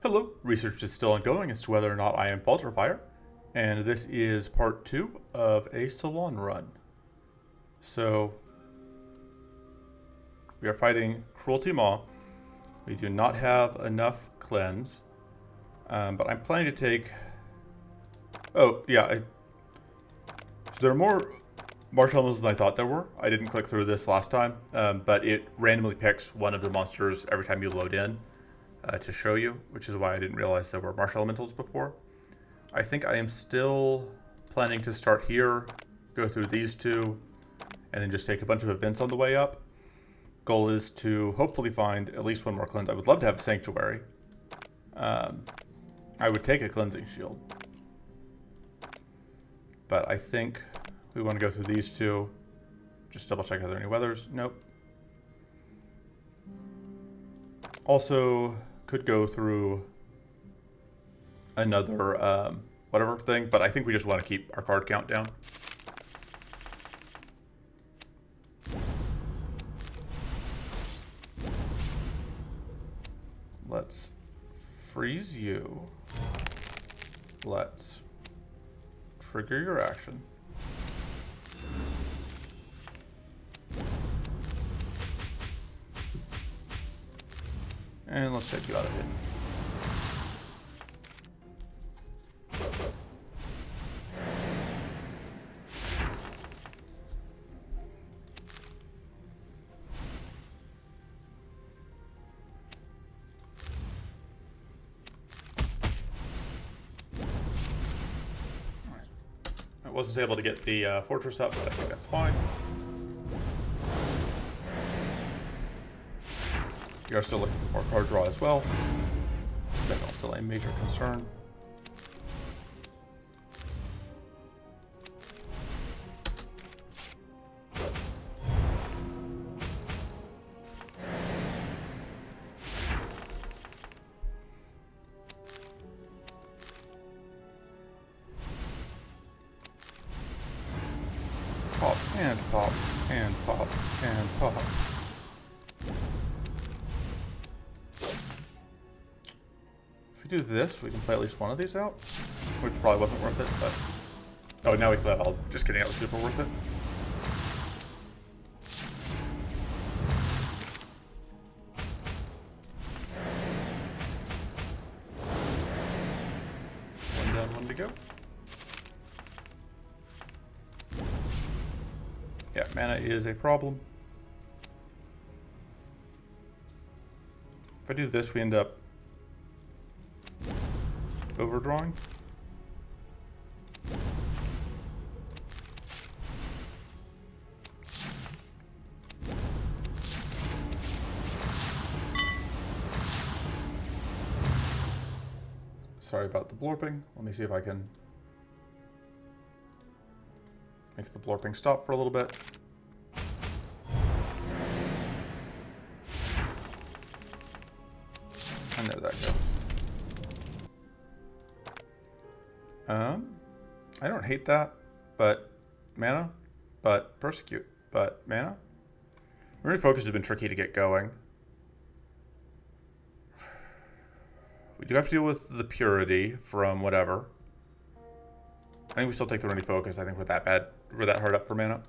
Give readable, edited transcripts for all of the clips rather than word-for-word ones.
Hello, research is still ongoing as to whether or not I am Falter Fire, and this is part 2 of a Silan run. So, we are fighting Cruelty Maw. We do not have enough cleanse, but I'm planning to take... Oh, yeah, so there are more martial elements than I thought there were. I didn't click through this last time, but it randomly picks one of the monsters every time you load in. To show you, which is why I didn't realize there were martial elementals before. I think I am still planning to start here, go through these two, and then just take a bunch of events on the way up. Goal is to hopefully find at least one more cleanse. I would love to have a sanctuary. I would take a cleansing shield. But I think we want to go through these two. Just double check, are there any weathers? Nope. Also, could go through another whatever thing, but I think we just want to keep our card count down. Let's freeze you. Let's trigger your action. And let's take you out of hidden. Alright. I wasn't able to get the fortress up, but I think that's fine. We are still looking for more card draw as well. Definitely still a major concern. Pop and pop and pop and pop. If we do this, we can play at least one of these out, which probably wasn't worth it, but... Oh, now we play it all. Just kidding, that was super worth it. One down, one to go. Yeah, mana is a problem. If I do this, we end up overdrawing. Sorry about the blorping. Let me see if I can make the blorping stop for a little bit. And there that goes. I don't hate that, but mana, but persecute, but mana. Memory focus has been tricky to get going. We do have to deal with the purity from whatever. I think we still take the Runny focus. I think we're that bad, we're that hard up for mana.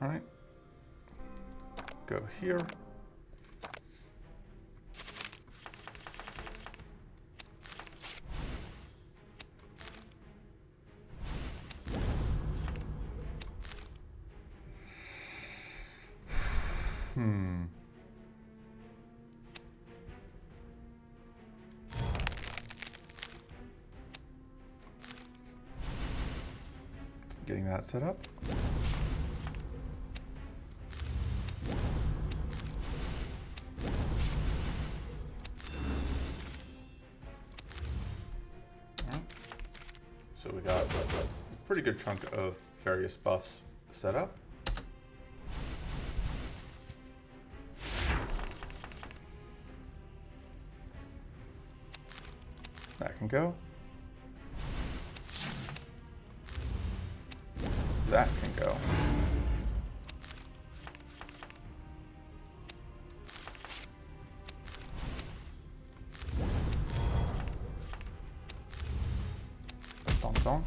All right, go here. Getting that set up. Alright. So we got a pretty good chunk of various buffs set up. That can go. That can go. Don't.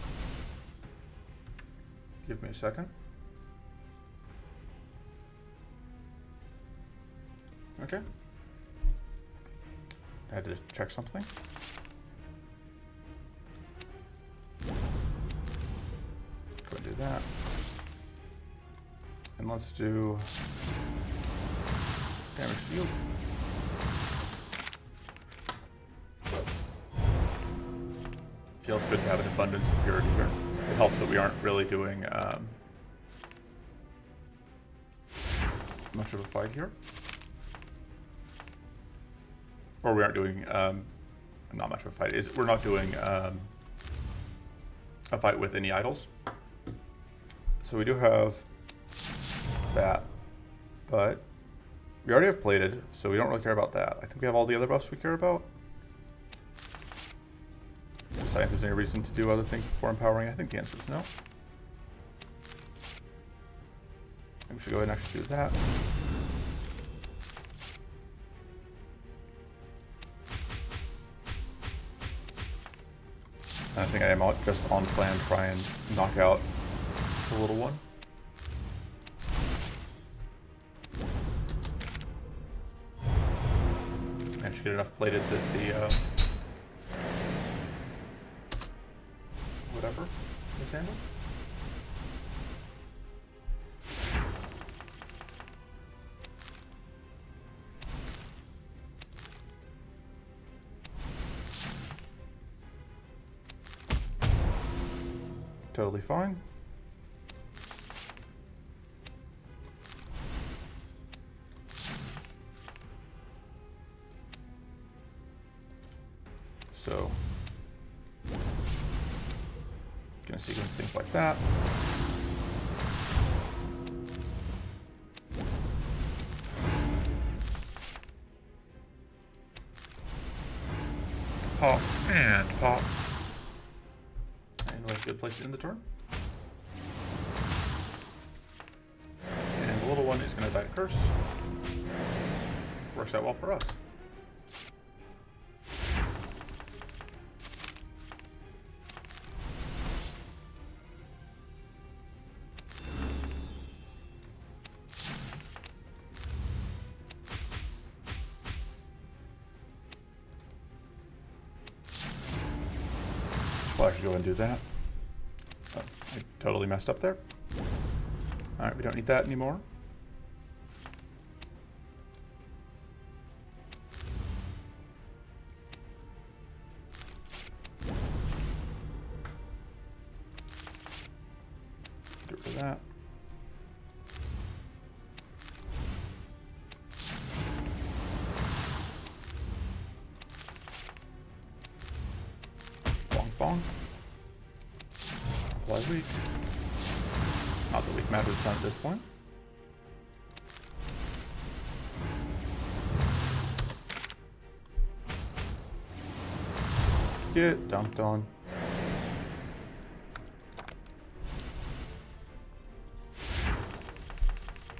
Give me a second. Okay. I had to check something. Go and do that. And let's do damage shield. Feels good to have an abundance of purity here. It helps that we aren't really doing much of a fight here. Or we aren't doing, not much of a fight. We're not doing a fight with any idols. So we do have that, but we already have plated, so we don't really care about that. I think we have all the other buffs we care about. Decide if there's any reason to do other things before empowering. I think the answer is no. I think we should go ahead and actually do that. I think I am just on plan to try and knock out the little one. I should get enough plated that the whatever is handled. Totally fine. So, gonna sequence things like that. Pop and pop. And a good place to end the turn. And the little one is gonna die to curse. Works out well for us. Well, I should go and do that. Oh, I totally messed up there. Alright, we don't need that anymore. Get rid of that. Bong. Apply weak. Not that weak matters done at this point. Get dumped on.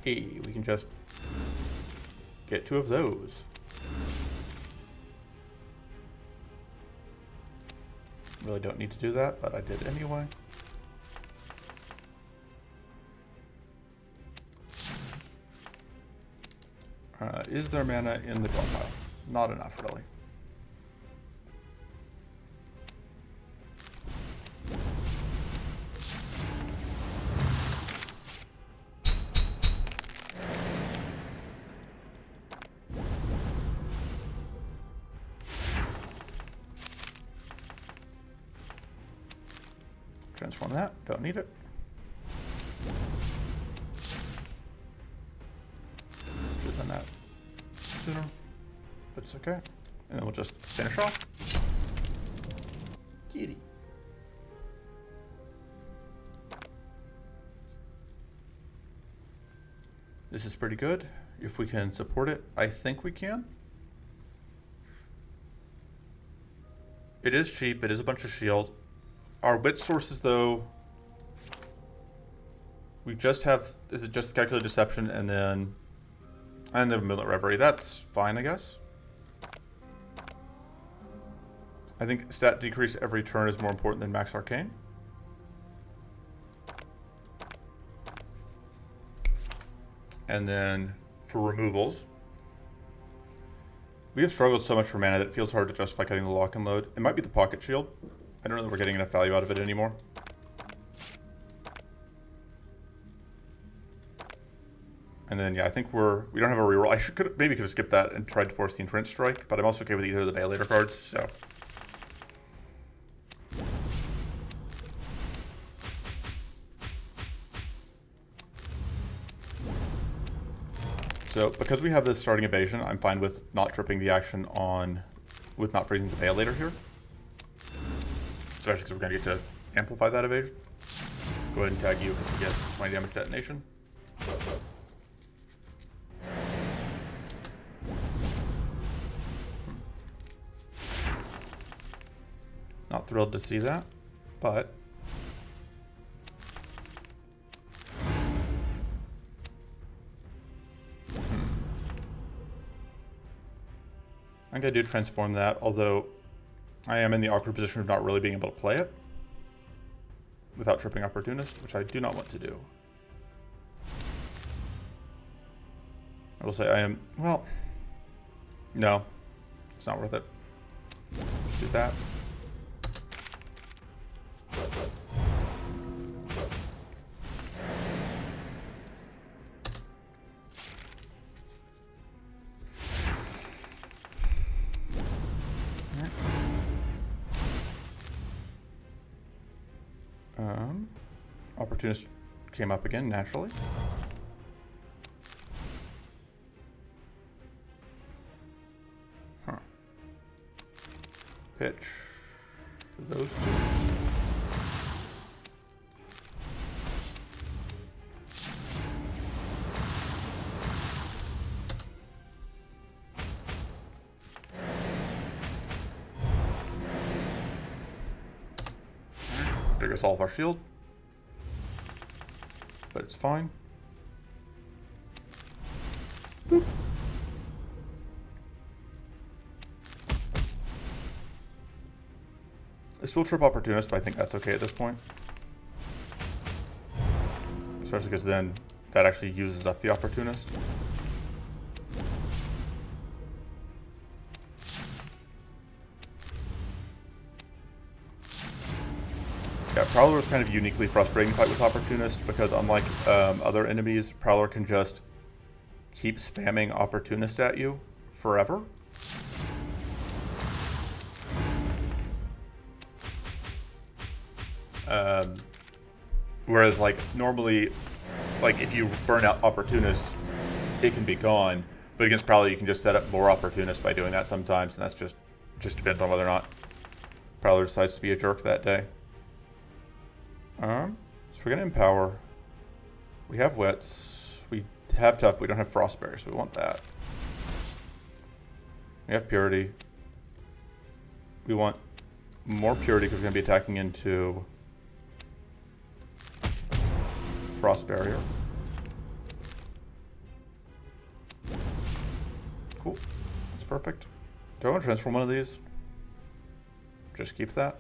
Hey, we can just get 2 of those. Really don't need to do that, but I did anyway. Is there mana in the draw pile? Not enough, really. Transform that, don't need it. Should have done that sooner, but it's okay. And then we'll just finish off. Kitty. This is pretty good. If we can support it, I think we can. It is cheap, it is a bunch of shield. Our wit sources, though, we just have, is it just calculated deception and then Militant Reverie? That's fine, I guess. I think stat decrease every turn is more important than max arcane. And then for removals, we have struggled so much for mana that it feels hard to justify cutting the lock and load. It might be the pocket shield. I don't know that we're getting enough value out of it anymore. And then, yeah, I think we don't have a reroll. I maybe could have skipped that and tried to force the Entrenched Strike, but I'm also okay with either of the Violator cards, so. So, because we have this starting evasion, I'm fine with not tripping the action with not freezing the Violator here. Especially because we're going to get to amplify that evasion. Go ahead and tag you because we get 20 damage detonation. Not thrilled to see that, but I'm going to do transform that, although I am in the awkward position of not really being able to play it without tripping Opportunist, which I do not want to do. I will say I am, well, no, it's not worth it. Just do that. Opportunist came up again, naturally. Huh. Pitch. Those two. There goes all of our shield. But it's fine. Boop. This will trip Opportunist, but I think that's okay at this point. Especially because then that actually uses up the Opportunist. Yeah, Prowler is kind of uniquely frustrating to fight with Opportunist because unlike other enemies, Prowler can just keep spamming Opportunist at you forever. Whereas like normally, like if you burn out Opportunist, it can be gone. But against Prowler, you can just set up more Opportunist by doing that sometimes, and that's just depends on whether or not Prowler decides to be a jerk that day. So we're going to empower. We have Wets. We have Tough, but we don't have Frostberry, so we want that. We have Purity. We want more Purity because we're going to be attacking into Frost Barrier. Cool. That's perfect. Do I want to transform one of these? Just keep that.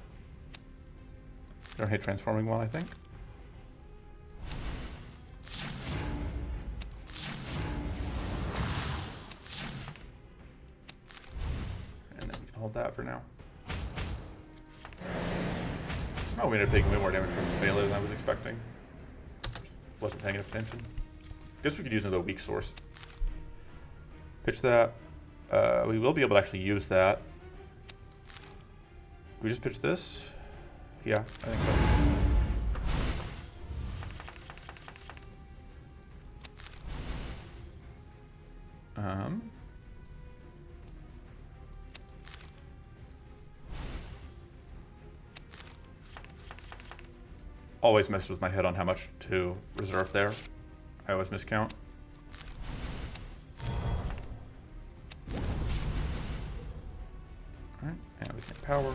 Don't hate transforming one, I think. And then we can hold that for now. Oh, we ended up taking way more damage from Bailey than I was expecting. Wasn't paying enough attention. Guess we could use another weak source. Pitch that. We will be able to actually use that. We just pitch this? Yeah, I think so. Always messes with my head on how much to reserve there. I always miscount. Alright, and we can power.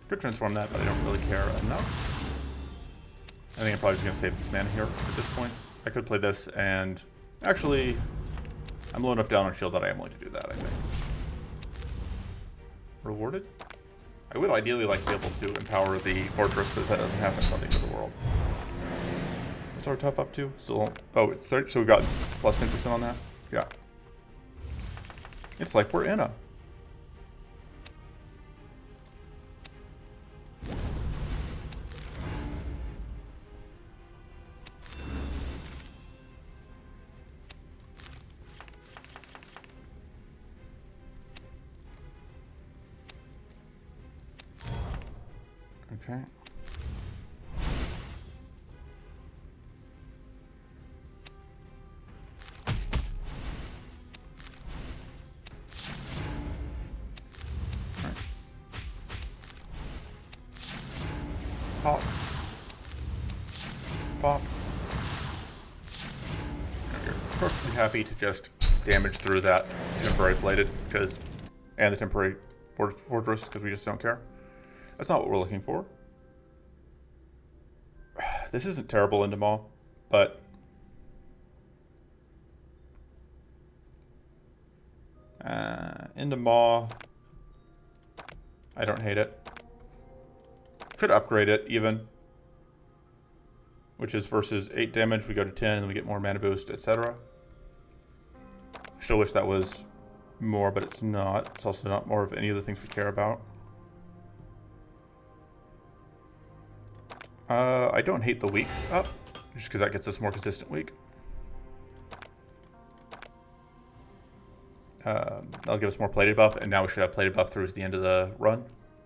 Could transform that, but I don't really care enough. I think I'm probably just going to save this mana here at this point. I could play this and Actually, I'm low enough down on shield that I am willing to do that, I think. Rewarded? I would ideally like to be able to empower the fortress, but if that doesn't happen, it's not the end of the world. What's our tough up to? Still, oh, it's 30, so we got plus 10% on that? Yeah. It's like we're in a. Okay. Pop. Pop. You're perfectly happy to just damage through that temporary plated, and the temporary fortress, because we just don't care. That's not what we're looking for. This isn't terrible into Maw, but into Maw, I don't hate it. Could upgrade it even, which is versus 8 damage, we go to 10 and we get more mana boost, etc. Still wish that was more, but it's not. It's also not more of any of the things we care about. I don't hate the weak up, just because that gets us more consistent weak. That'll give us more plated buff, and now we should have plated buff through to the end of the run,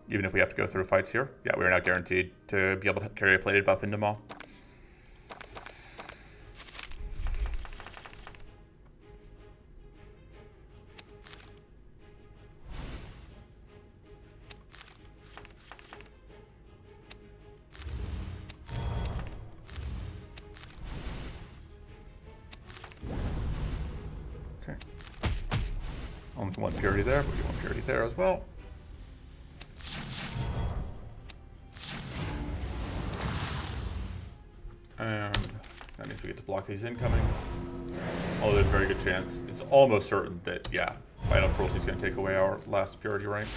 even if we have to go through fights here. Yeah, we're not guaranteed to be able to carry a plated buff into Maw. Only one purity there, but we get one purity there as well. And that means we get to block these incoming. Although there's a very good chance. It's almost certain that, yeah, Vital Cruelty is going to take away our last purity rank.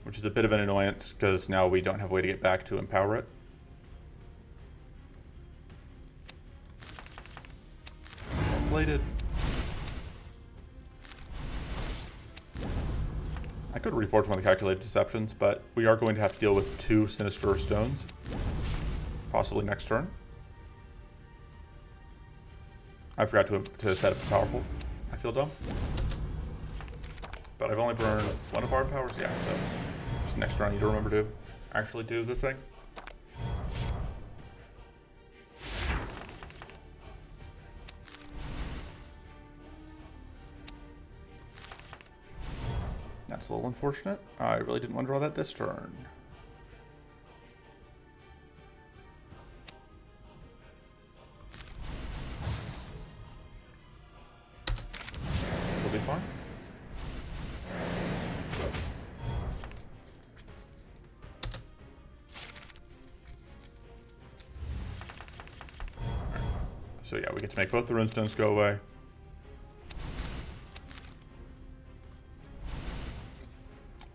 Which is a bit of an annoyance, because now we don't have a way to get back to empower it. Bladed. I could reforge one of the calculated deceptions, but we are going to have to deal with 2 sinister stones, possibly next turn. I forgot to set up powerful. I feel dumb. But I've only burned 1 of our powers, yeah, so just next turn I need to remember to actually do the thing. That's a little unfortunate. I really didn't want to draw that this turn. It'll be fine. So yeah, we get to make both the runestones go away.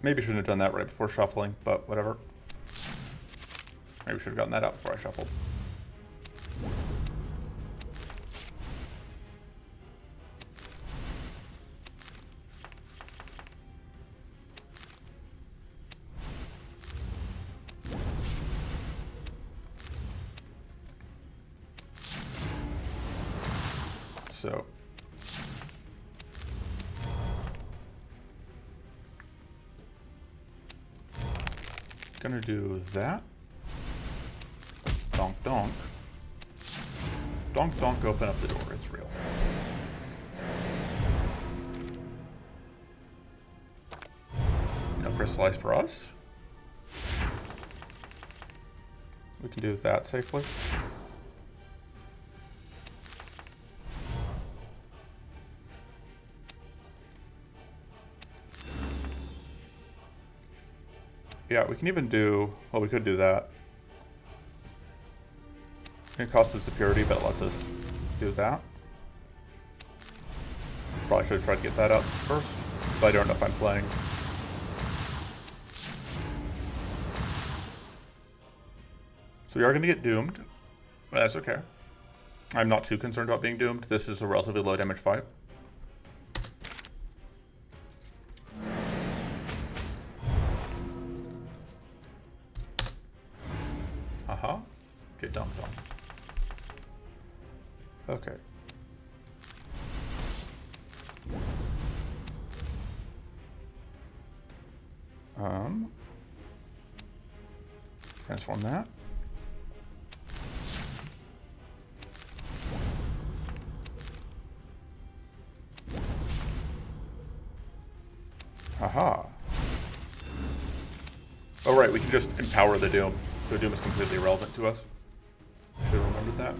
Maybe shouldn't have done that right before shuffling, but whatever. Maybe should have gotten that out before I shuffled. So gonna do that. Donk donk. Donk donk, open up the door, it's real. No crystallize for us. We can do that safely. Yeah, we can even do, well, we could do that. It's gonna cost us security, but it lets us do that. Probably should have tried to get that out first, but I don't know if I'm playing. So we are going to get doomed, but that's okay. I'm not too concerned about being doomed. This is a relatively low damage fight. Haha. Get dumped on. Okay. Transform that. Haha. Oh right, we can just empower the Doom. So Doom is completely irrelevant to us. Should have remembered that.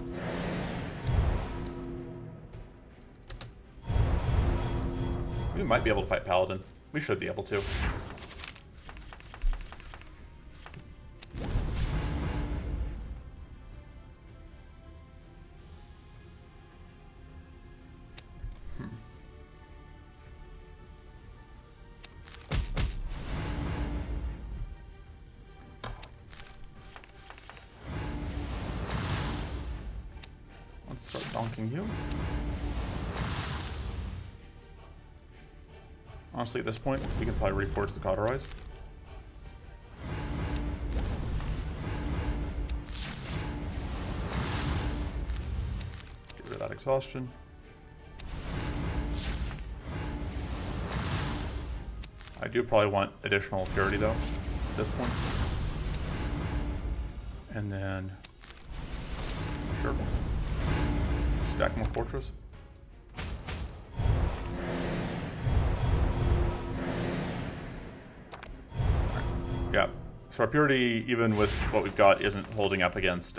We might be able to fight Paladin. We should be able to. Let's start donking you. Honestly, at this point, we can probably reforge the Cauterize. Get rid of that exhaustion. I do probably want additional purity though, at this point. And then, sure, stack more Fortress. Yeah, so our purity, even with what we've got, isn't holding up against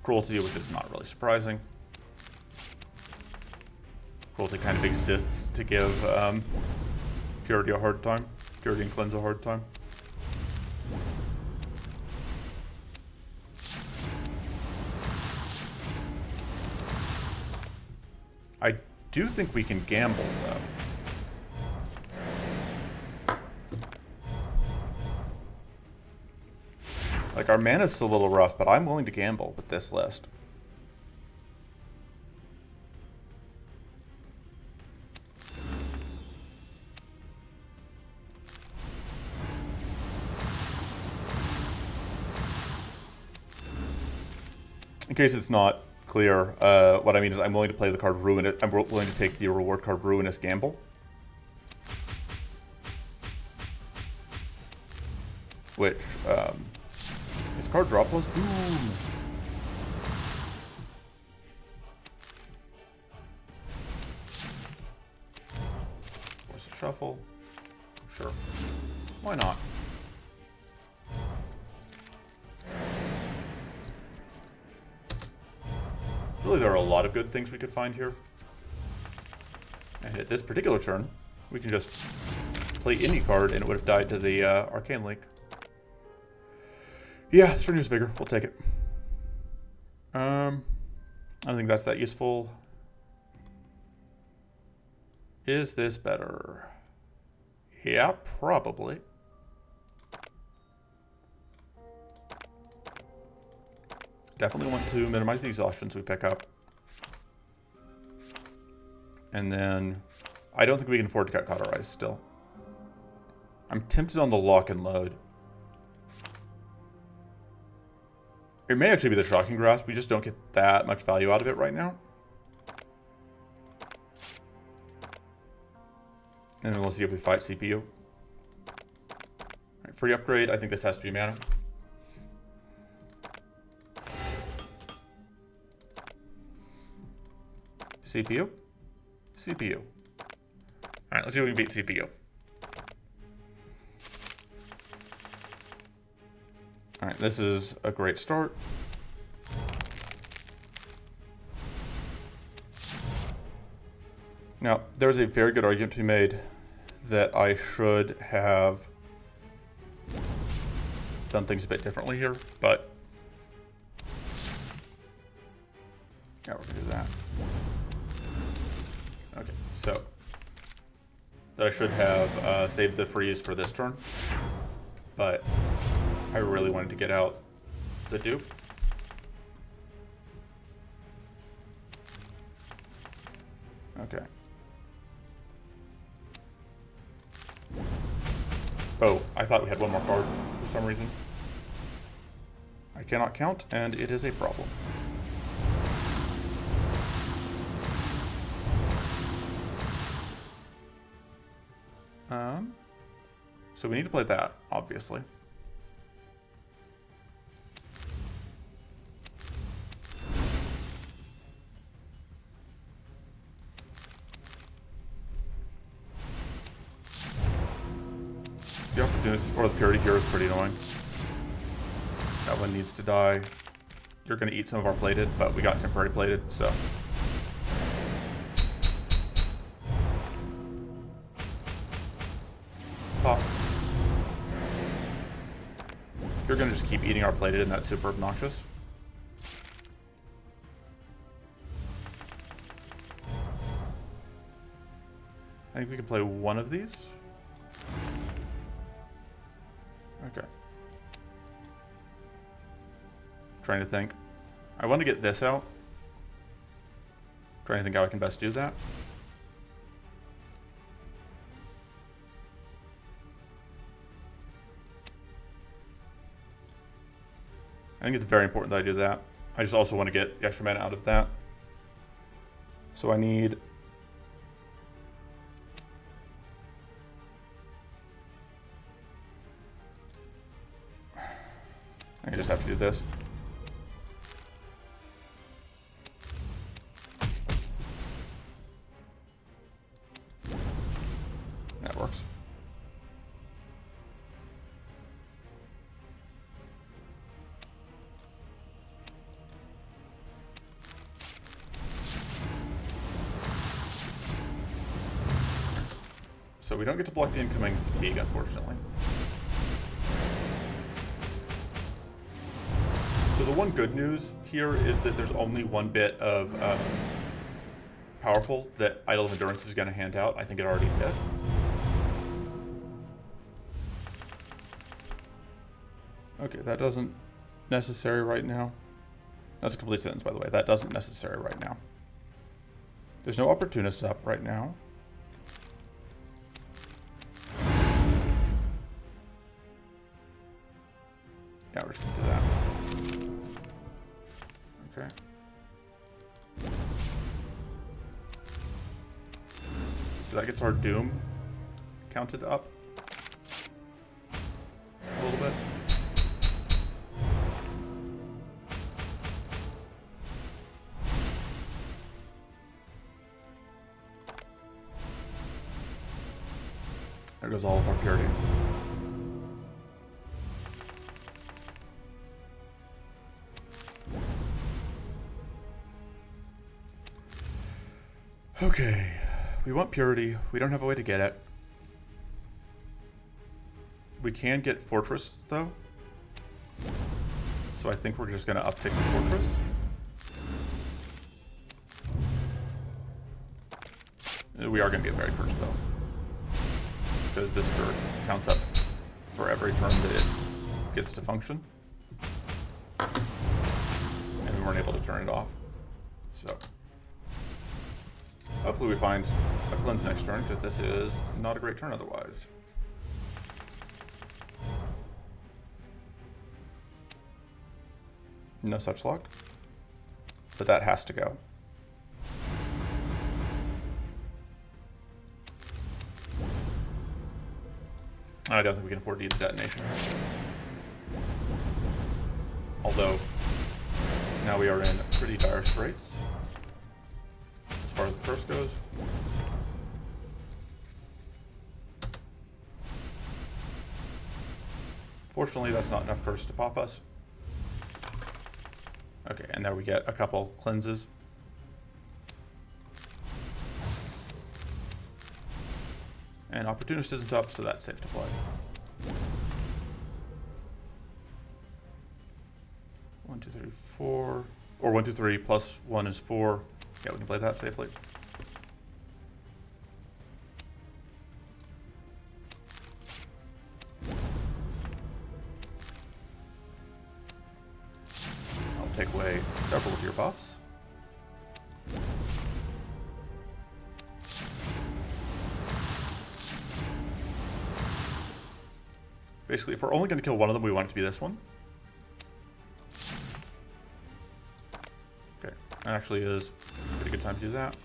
cruelty, which is not really surprising. Cruelty kind of exists to give purity a hard time. Purity and cleanse a hard time. I do think we can gamble, though. Like, our mana's a little rough, but I'm willing to gamble with this list. In case it's not clear, what I mean is I'm willing to play the card Ruinous. I'm willing to take the reward card Ruinous Gamble. Which, is card draw plus boom. Force a shuffle. Sure. Why not? Really, there are a lot of good things we could find here. And at this particular turn, we can just play any card and it would have died to the Arcane Link. Yeah, Strenuous Vigor. We'll take it. I don't think that's that useful. Is this better? Yeah, probably. Definitely want to minimize the exhaustions we pick up. And then, I don't think we can afford to cut Cauterize still. I'm tempted on the Lock and Load. It may actually be the Shocking Grasp, we just don't get that much value out of it right now. And then we'll see if we fight CPU. Alright, free upgrade, I think this has to be mana. CPU? CPU. Alright, let's see if we can beat CPU. Alright, this is a great start. Now, there's a very good argument to be made that I should have done things a bit differently here, but yeah, we're gonna do that. Okay, so that I should have saved the freeze for this turn. But I really wanted to get out the dupe. Okay. Oh, I thought we had one more card for some reason. I cannot count, and it is a problem. So we need to play that, obviously. The opportunity or the purity here is pretty annoying. That one needs to die. You're going to eat some of our plated, but we got temporary plated, so. Pop. You're going to just keep eating our plated, and that's super obnoxious. I think we can play one of these. Okay. Trying to think. I want to get this out. Trying to think how I can best do that. I think it's very important that I do that. I just also want to get the extra mana out of that. So I need... I just have to do this. That works. So we don't get to block the incoming fatigue, unfortunately. So the one good news here is that there's only one bit of powerful that Idol of Endurance is going to hand out. I think it already did. Okay, that doesn't necessary right now. That's a complete sentence, by the way. That doesn't necessary right now. There's no opportunists up right now. Yeah, we're just going to do that. Okay. So that gets our Doom counted up a little bit. There goes all of our purity. Okay, we want purity. We don't have a way to get it. We can get Fortress, though. So I think we're just going to uptick the Fortress. We are going to get very cursed, though. Because this turret counts up for every turn that it gets to function. And we weren't able to turn it off. So... hopefully we find a cleanse next turn, because this is not a great turn otherwise. No such luck. But that has to go. I don't think we can afford to use detonation. Although, now we are in pretty dire straits. As far as the curse goes. Fortunately, that's not enough curse to pop us. Okay, and there we get a couple cleanses. And Opportunist isn't up, so that's safe to play. 1, 2, 3, 4. Or 1, 2, 3 plus 1 is 4. Yeah, we can play that safely. take away several of your buffs. Basically, if we're only going to kill one of them, we want it to be this one. Okay, that actually is a pretty good time to do that.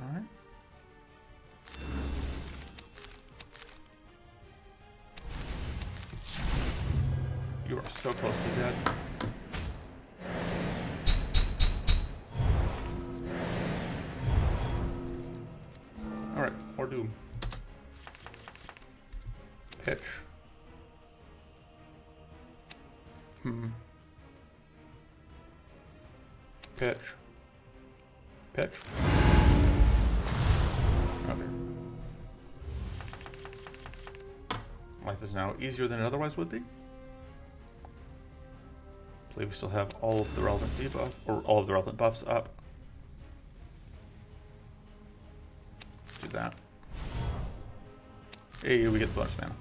Alright. You are so close to dead. Alright, more doom. Pitch. Pitch. Pitch. Okay. Life is now easier than it otherwise would be. I believe we still have all of the relevant debuff, or all of the relevant buffs up. Let's do that. Hey, we get the bonus mana.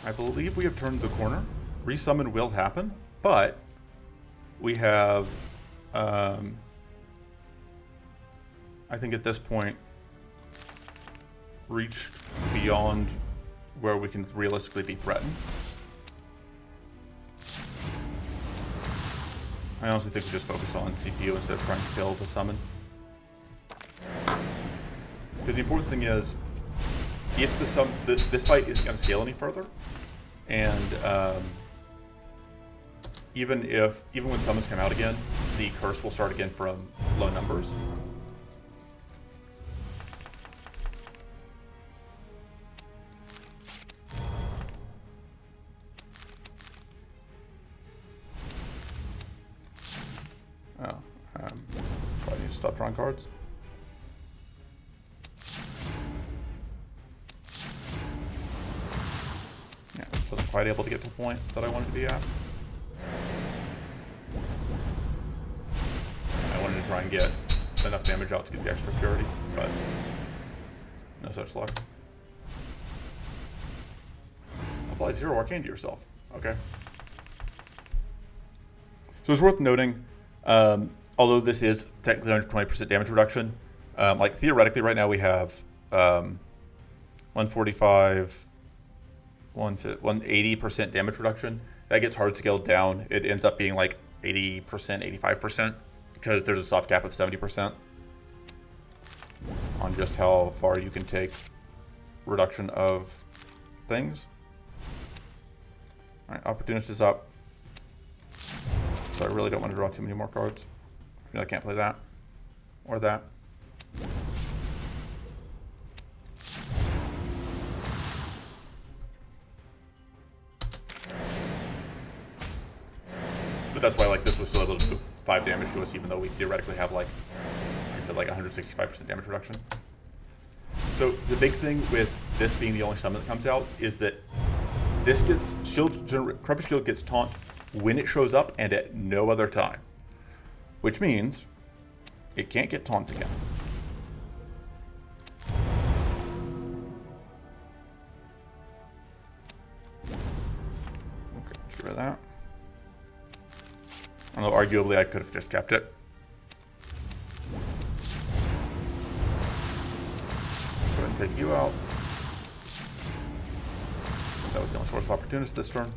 I believe we have turned the corner. Resummon will happen, but we have, I think at this point, reached beyond where we can realistically be threatened. I honestly think we just focus on CPU instead of trying to kill the summon. Because the important thing is, if this fight isn't going to scale any further, and even when summons come out again, the curse will start again from low numbers. Probably need to stop drawing cards. Yeah, wasn't quite able to get to the point that I wanted to be at. I wanted to try and get enough damage out to get the extra purity, but no such luck. Apply 0 arcane to yourself. Okay. So it's worth noting, although this is technically 120% damage reduction, like theoretically right now we have 145, 180% damage reduction. That gets hard scaled down. It ends up being like 80%, 85%, because there's a soft cap of 70% on just how far you can take reduction of things. All right, Opportunist is up. So I really don't want to draw too many more cards. I can't play that or that. But that's why like this was still able to do 5 damage to us, even though we theoretically have like I said, like 165% damage reduction. So the big thing with this being the only summon that comes out is that this gets Corrupted Shield gets taunt when it shows up and at no other time, which means it can't get taunt again. Okay, get rid of that. Although arguably I could have just kept it. Go ahead and take you out. That was the only source of Opportunist this turn.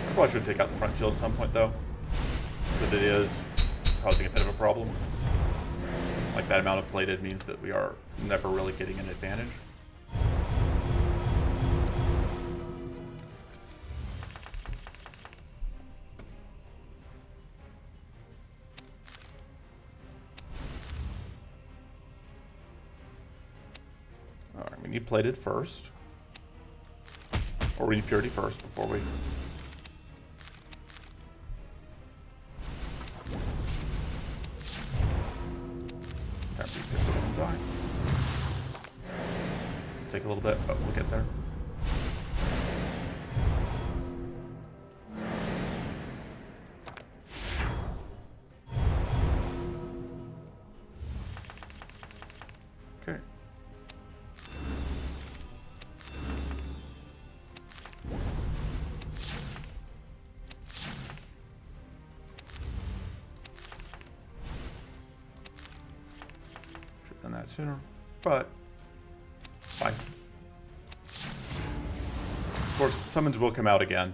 I probably should take out the front shield at some point though, because it is causing a bit of a problem. Like that amount of plated means that we are never really getting an advantage. Alright, we need plated first. Or we need purity first before we... Take a little bit, but we'll get there. that sooner, but fine. Of course, summons will come out again.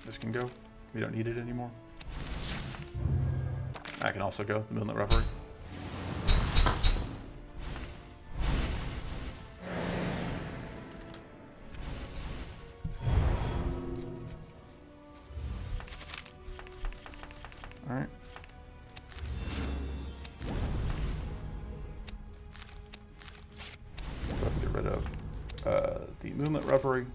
This can go. We don't need it anymore. That can also go, the Moonlit Reverie. Alright. Go ahead and get rid of the Moonlit Reverie.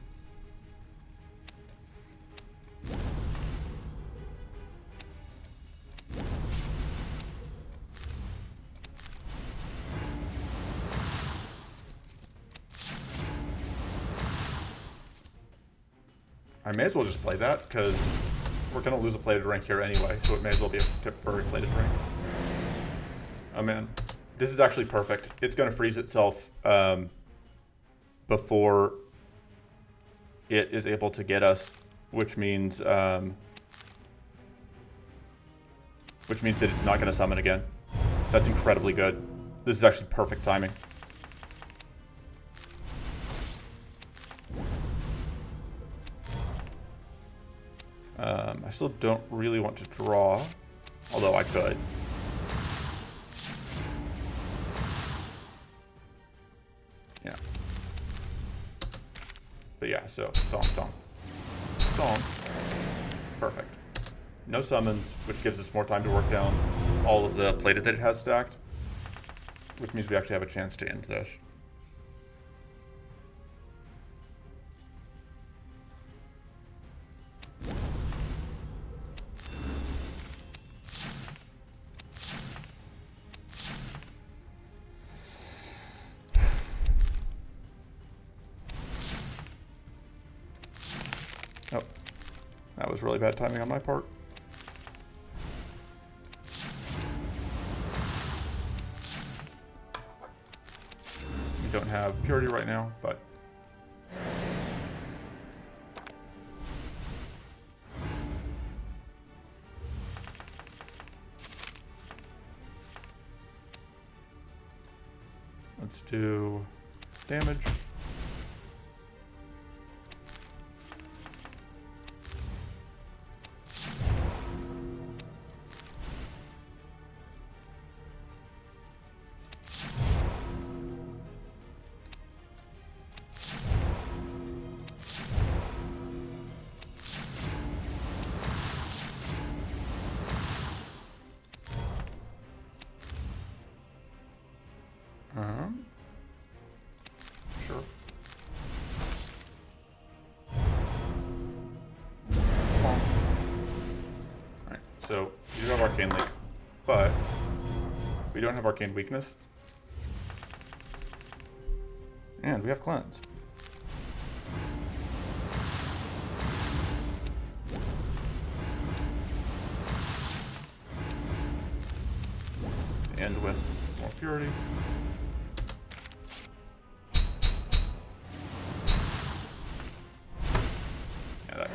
I may as well just play that, because we're going to lose a plated rank here anyway, so it may as well be a temporary plated rank. Oh man, this is actually perfect. It's going to freeze itself before it is able to get us, which means that it's not going to summon again. That's incredibly good. This is actually perfect timing. I still don't really want to draw, although I could. Yeah. But yeah, so song. Perfect. No summons, which gives us more time to work down all of the plated that it has stacked, which means we actually have a chance to end this. Oh, that was really bad timing on my part. We don't have purity right now, but let's do damage. Sure. Alright, so we do have Arcane Link, but we don't have Arcane Weakness. And we have Cleanse. End with more Purity.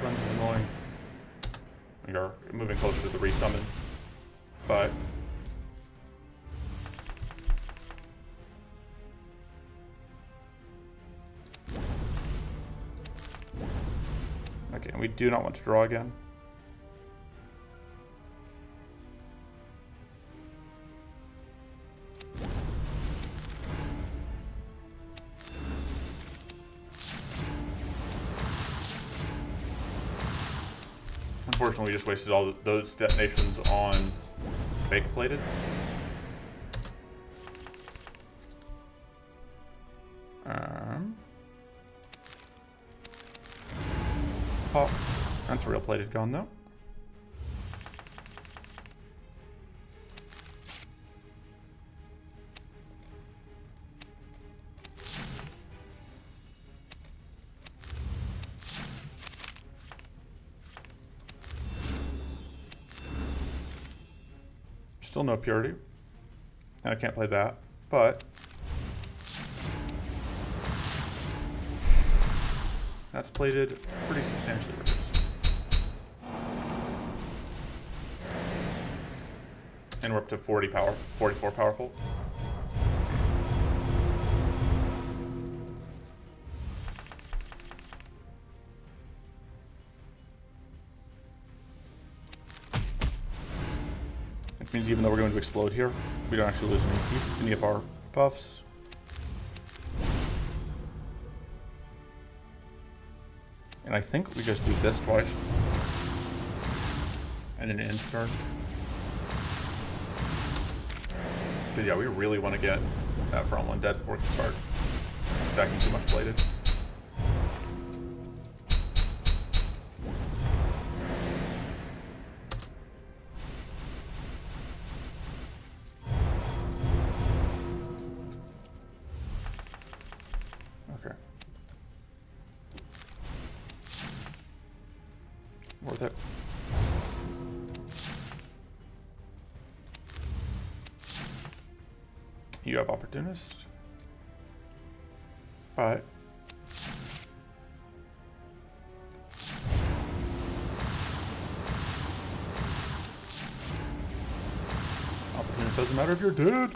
Cleanse is annoying. We are moving closer to the resummon, but okay, we do not want to draw again. Unfortunately, we just wasted all those detonations on fake plated. Pop. That's real plated gone though. Still no purity, and I can't play that, but that's plated pretty substantially reduced. And we're up to 44 powerful. Which means even though we're going to explode here, we don't actually lose any of our buffs. And I think we just do this twice. And an end turn. Because yeah, we really want to get that from one dead before we can start stacking too much bladed. Okay. Worth it. You have Opportunist, but Opportunist doesn't matter if you're dead.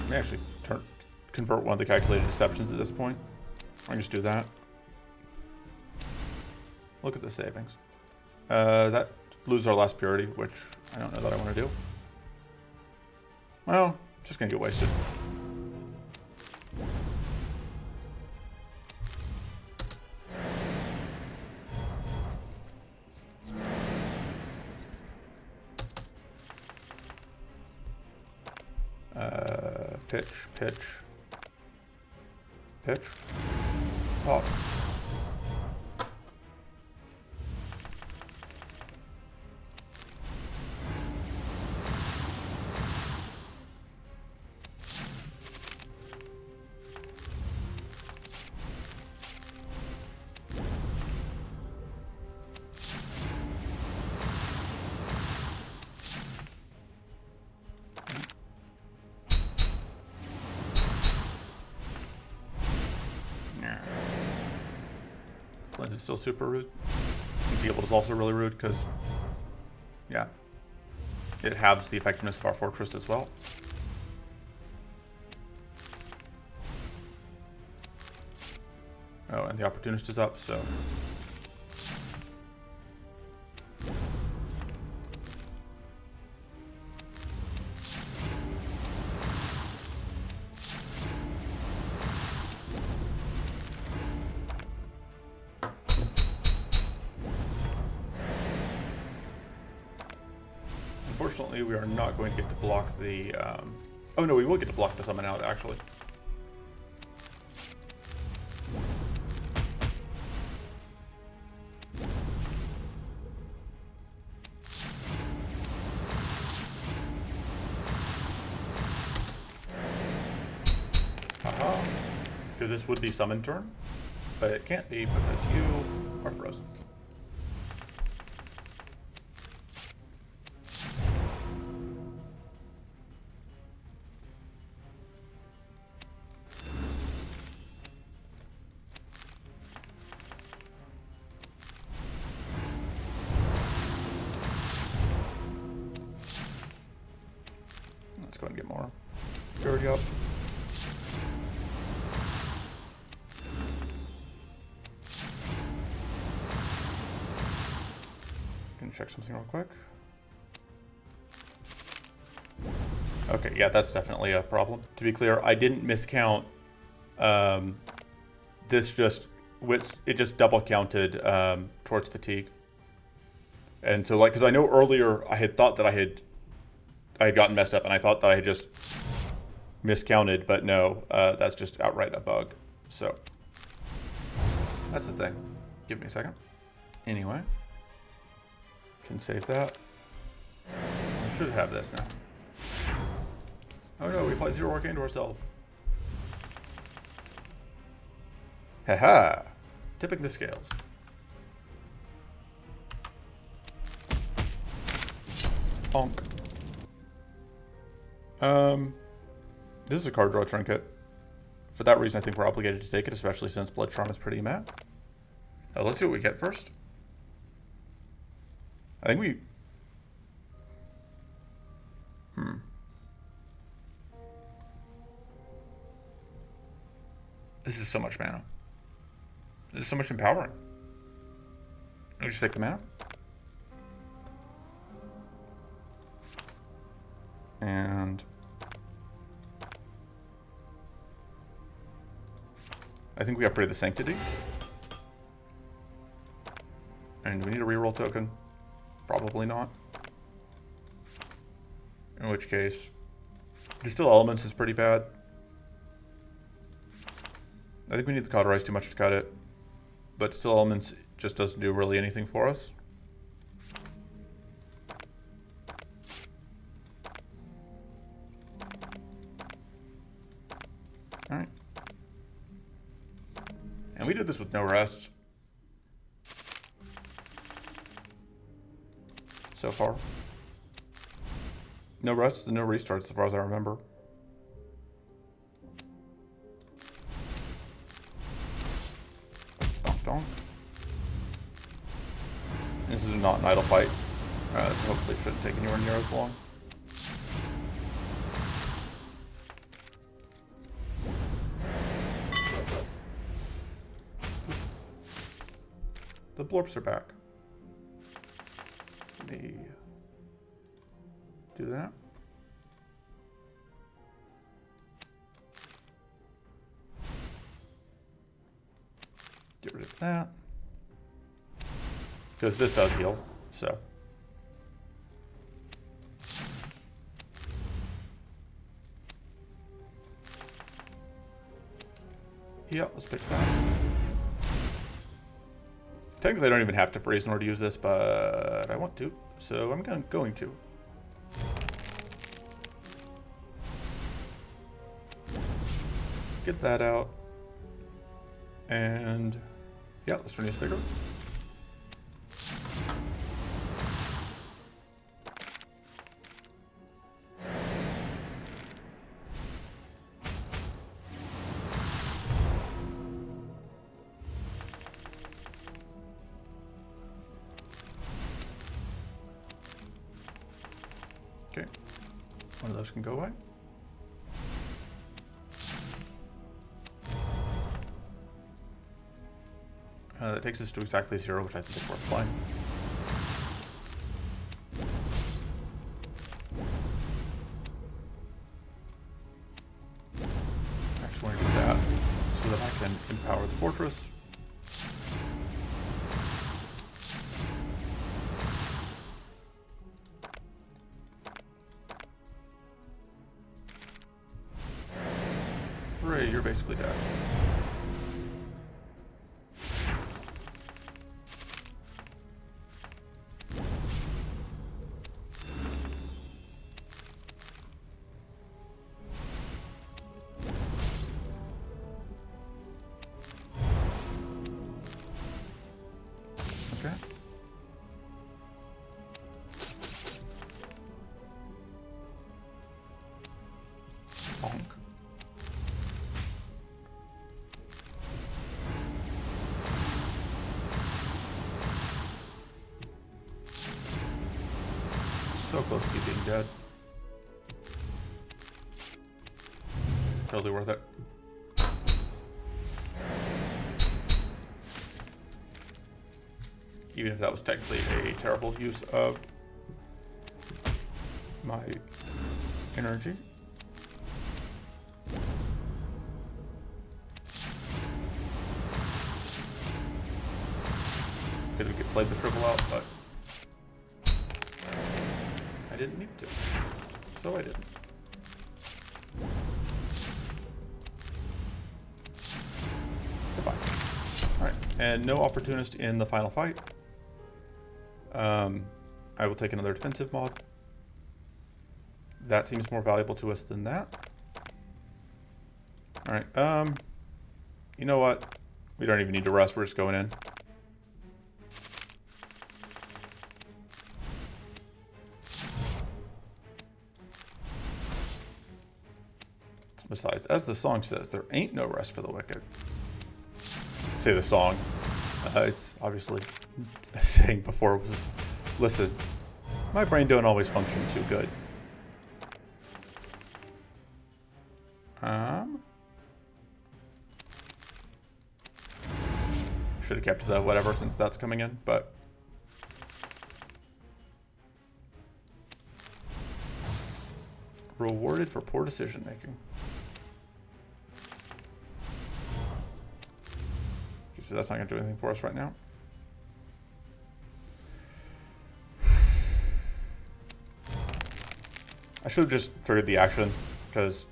I may actually convert one of the calculated deceptions at this point. I can just do that. Look at the savings. That loses our last purity, which I don't know that I want to do. Well, just gonna get wasted. Pitch. Pop. Lens is still super rude. Field is also really rude because, yeah, it halves the effectiveness of our fortress as well. Oh, and the Opportunist is up, so. Unfortunately, we are not going to get to block the, oh no, we will get to block the summon out, actually. Haha. Because this would be summon turn, but it can't be because you are frozen. Let's go ahead and get more purity up. Can check something real quick. Okay, yeah, that's definitely a problem. To be clear, I didn't miscount. This just double counted towards fatigue. And so, like, because I know earlier I had thought that I had gotten messed up, and I thought that I had just miscounted, but no, that's just outright a bug. So that's the thing. Give me a second. Anyway, can save that. I should have this now. Oh no, we apply 0 arcane to ourselves. Haha, tipping the scales. Bonk. This is a card draw trinket for that reason, I think we're obligated to take it, especially since Blood Charm is pretty mad. Let's see what we get first. I think we... This is so much mana. This is so much empowering. Let me just take the mana. And... I think we upgrade the Sanctity. And do we need a reroll token? Probably not. In which case, Distill Elements is pretty bad. I think we need the Cauterize too much to cut it. But Distill Elements just doesn't do really anything for us. Alright. And we did this with no rest. So far. No rests and no restarts, as far as I remember. Donk donk. This is not an idle fight, so hopefully it shouldn't take anywhere near as long. The blorps are back. Let me do that. Get rid of that. Because this does heal, so. Yeah, let's fix that. Technically, I don't even have to freeze in order to use this, but I want to, so I'm going to. Get that out. And yeah, let's Strenuous Vigor. Okay, one of those can go away. That takes us to exactly 0, which I think is worth playing. I actually want to do that so that I can empower the fortress. Ray, you're basically dead. Okay. Bonk. So close to being dead. Totally worth it. Even if that was technically a terrible use of my energy. Could have played the triple out, but I didn't need to, so I didn't. Goodbye. Alright, and no opportunist in the final fight. I will take another defensive mod. That seems more valuable to us than that. Alright, you know what? We don't even need to rest, we're just going in. Besides, as the song says, there ain't no rest for the wicked. Say the song. It's obviously saying before it was, listen, my brain don't always function too good. Should have kept the whatever since that's coming in, but rewarded for poor decision making. So that's not going to do anything for us right now. I should have just triggered the action because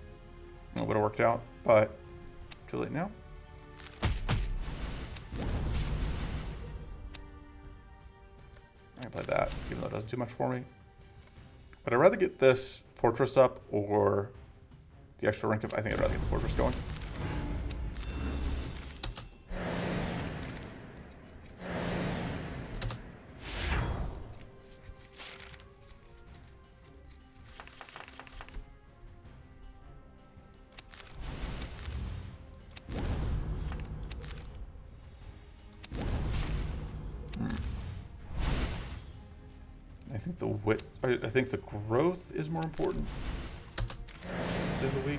it would have worked out, but too late now. I can play that, even though it doesn't do much for me. But I'd rather get this fortress up or the extra rank of. I think I'd rather get the fortress going. I think the growth is more important than the weak.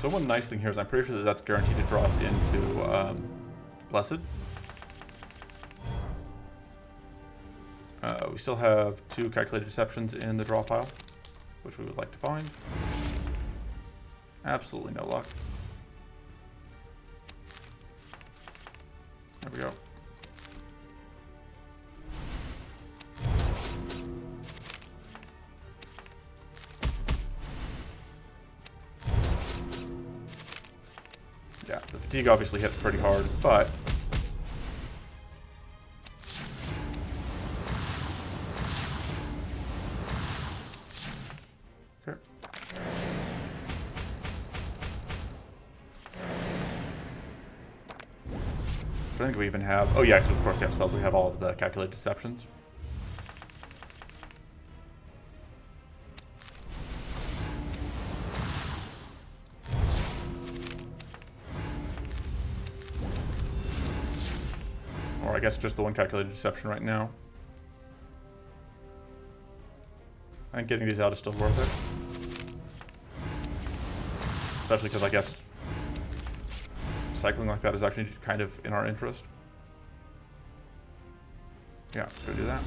So one nice thing here is I'm pretty sure that that's guaranteed to draw us into Blessed. We still have 2 calculated deceptions in the draw pile, which we would like to find. Absolutely no luck. There we go. Yeah, the fatigue obviously hits pretty hard, but okay. I think we even have, oh yeah, because of course we have spells, we have all of the calculated deceptions. Or I guess just the one calculated deception right now. I think getting these out is still worth it. Especially because I guess cycling like that is actually kind of in our interest. Yeah, let's go do that.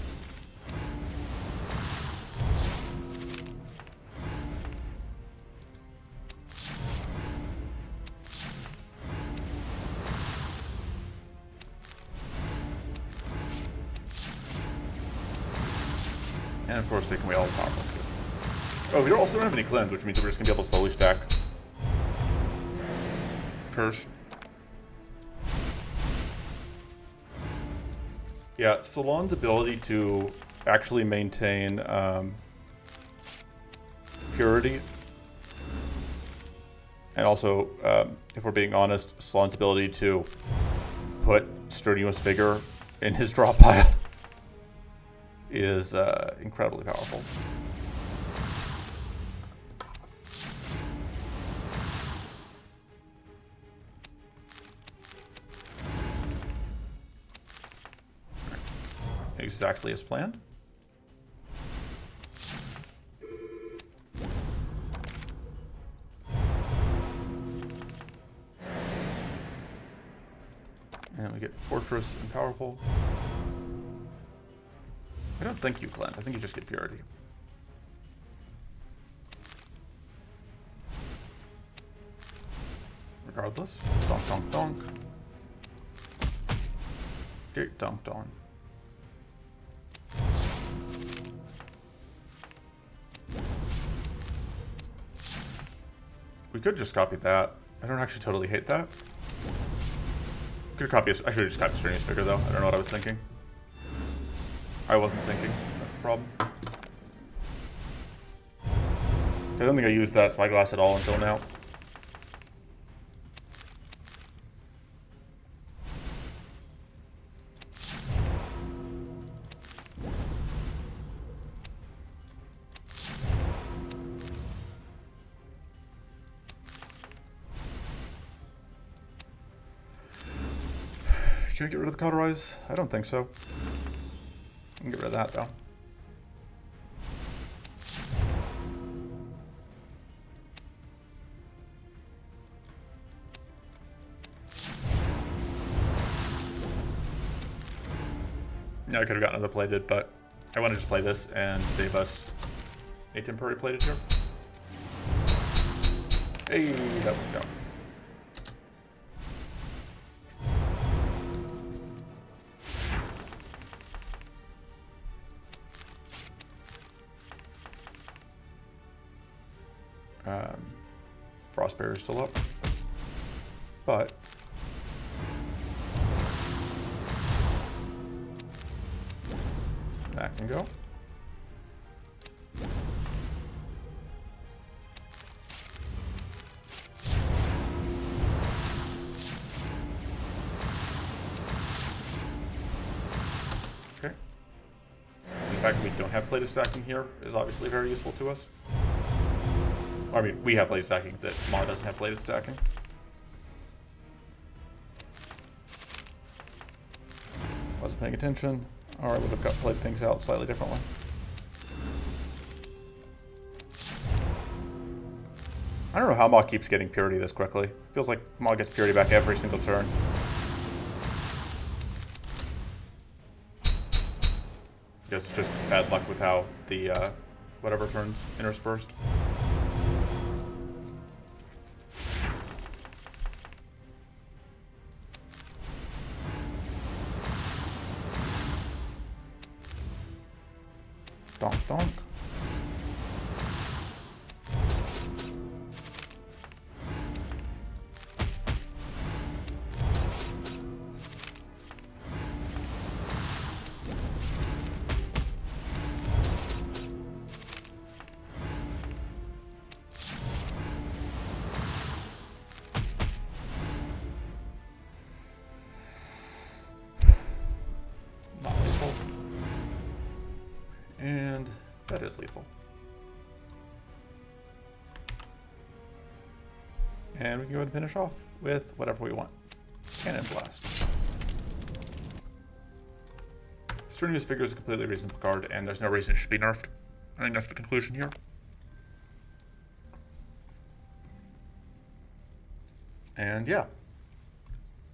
And of course, taking away all the power. That's good. Oh, we also don't have any cleanse, which means that we're just going to be able to slowly stack Curse. Yeah, Silan's ability to actually maintain purity, and also, if we're being honest, Silan's ability to put Strenuous Vigor in his draw pile is incredibly powerful. Exactly as planned. And we get Fortress and Powerful. I don't think you cleanse, I think you just get Purity. Regardless, donk donk donk. Get dunked on. We could just copy that. I don't actually totally hate that. Could copy. I should have just copied Strenuous Vigor though. I don't know what I was thinking. I wasn't thinking. That's the problem. I don't think I used that Spyglass at all until now. Can we get rid of the cauterize? I don't think so. I can get rid of that, though. Yeah, I could have gotten another plated, but I want to just play this and save us a temporary plated here. Hey, that worked out. Frost barrier is still up, but that can go. Okay. The fact that we don't have plated stacking here is obviously very useful to us. I mean, we have plated stacking, that mod doesn't have plated stacking. Wasn't paying attention, or I would have got played things out slightly differently. I don't know how mod keeps getting purity this quickly. Feels like mod gets purity back every single turn. I guess it's just bad luck with how the whatever turns interspersed. Donk, donk. Not lethal. And that is lethal. And we can go ahead and finish off with whatever we want. Cannon Blast. Strenuous Vigor is a completely reasonable card, and there's no reason it should be nerfed. I think that's the conclusion here. And yeah,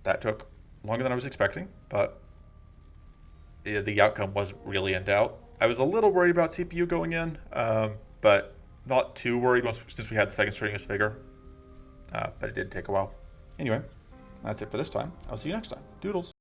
that took longer than I was expecting, but the outcome was really in doubt. I was a little worried about CPU going in, but not too worried since we had the second Strenuous Vigor. But it did take a while. Anyway, that's it for this time. I'll see you next time. Doodles.